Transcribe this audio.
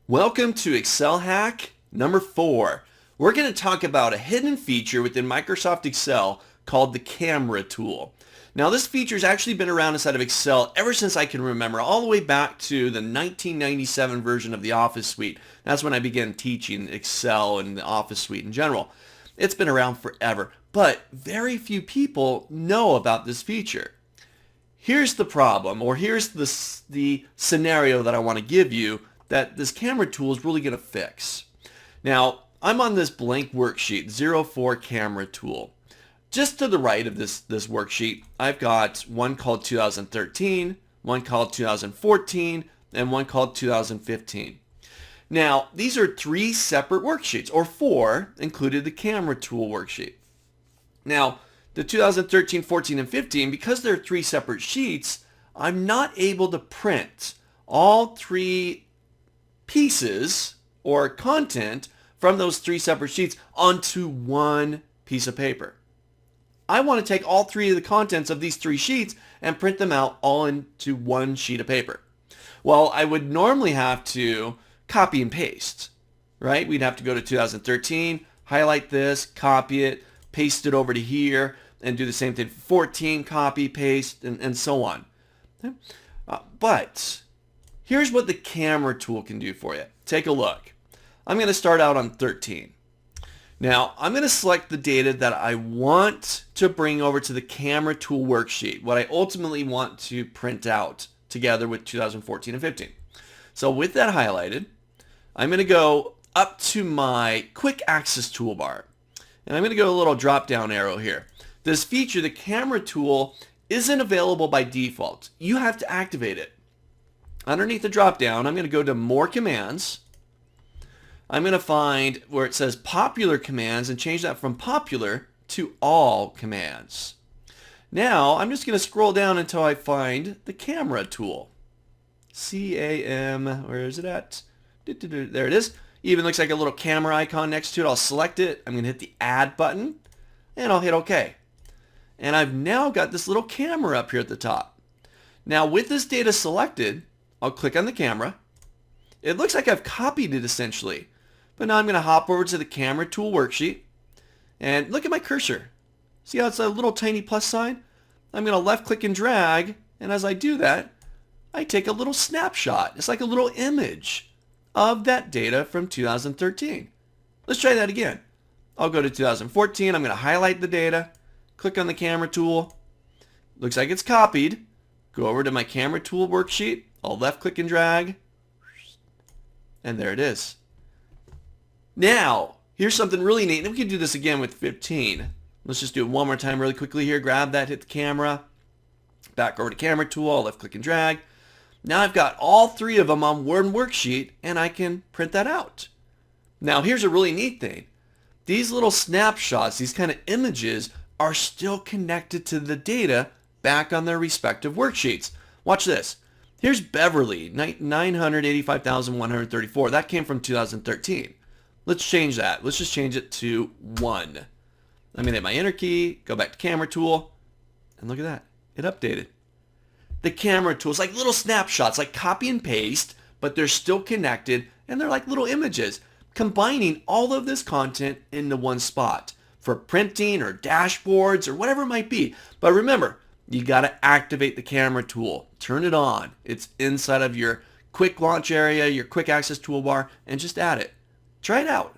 Welcome to Excel hack number 4. We're going to talk about a hidden feature within Microsoft Excel called the camera tool. Now this feature has actually been around inside of Excel ever since I can remember, all the way back to the 1997 version of the Office suite. That's when I began teaching Excel and the Office suite in general. It's been around forever, but very few people know about this feature. Here's the problem, or here's the scenario that I want to give you that this camera tool is really going to fix. Now, I'm on this blank worksheet, 04 camera tool. Just to the right of this worksheet, I've got one called 2013, one called 2014, and one called 2015. Now, these are 3 separate worksheets, or 4, included the camera tool worksheet. Now, the 2013, 14, and 15, because they're 3 separate sheets, I'm not able to print all 3 pieces or content from those 3 separate sheets onto one piece of paper. I want to take all 3 of the contents of these 3 sheets and print them out all into one sheet of paper. Well, I would normally have to copy and paste, right? We'd have to go to 2013, highlight this, copy it, paste it over to here, and do the same thing for 14, copy, paste, and so on. But here's what the camera tool can do for you. Take a look. I'm going to start out on 13. Now, I'm going to select the data that I want to bring over to the camera tool worksheet, what I ultimately want to print out together with 2014 and 15. So with that highlighted, I'm going to go up to my quick access toolbar. And I'm going to go a little drop down arrow here. This feature, the camera tool, isn't available by default. You have to activate it. Underneath the drop down, I'm going to go to more commands. I'm going to find where it says popular commands and change that from popular to all commands. Now I'm just going to scroll down until I find the camera tool. C-A-M, where is it at? There it is. Even looks like a little camera icon next to it. I'll select it. I'm going to hit the add button and I'll hit OK. And I've now got this little camera up here at the top. Now with this data selected, I'll click on the camera. It looks like I've copied it essentially. But now I'm going to hop over to the camera tool worksheet and look at my cursor. See how it's a little tiny plus sign? I'm going to left click and drag, and as I do that, I take a little snapshot. It's like a little image of that data from 2013. Let's try that again. I'll go to 2014. I'm going to highlight the data, click on the camera tool. Looks like it's copied. Go over to my camera tool worksheet. I'll left click and drag, and there it is. Now, here's something really neat. And we can do this again with 15. Let's just do it one more time really quickly here. Grab that, hit the camera, back over to camera tool, I'll left click and drag. Now I've got all 3 of them on one worksheet and I can print that out. Now here's a really neat thing. These little snapshots, these kind of images, are still connected to the data back on their respective worksheets. Watch this. Here's Beverly, 985,134. That came from 2013. Let's change that. Let's just change it to 1. I'm going to hit my enter key, go back to camera tool, and look at that. It updated. The camera tool is like little snapshots, like copy and paste, but they're still connected, and they're like little images, combining all of this content into one spot for printing or dashboards or whatever it might be. But remember, you got to activate the camera tool. Turn it on. It's inside of your quick launch area, your quick access toolbar, and just add it. Try it out.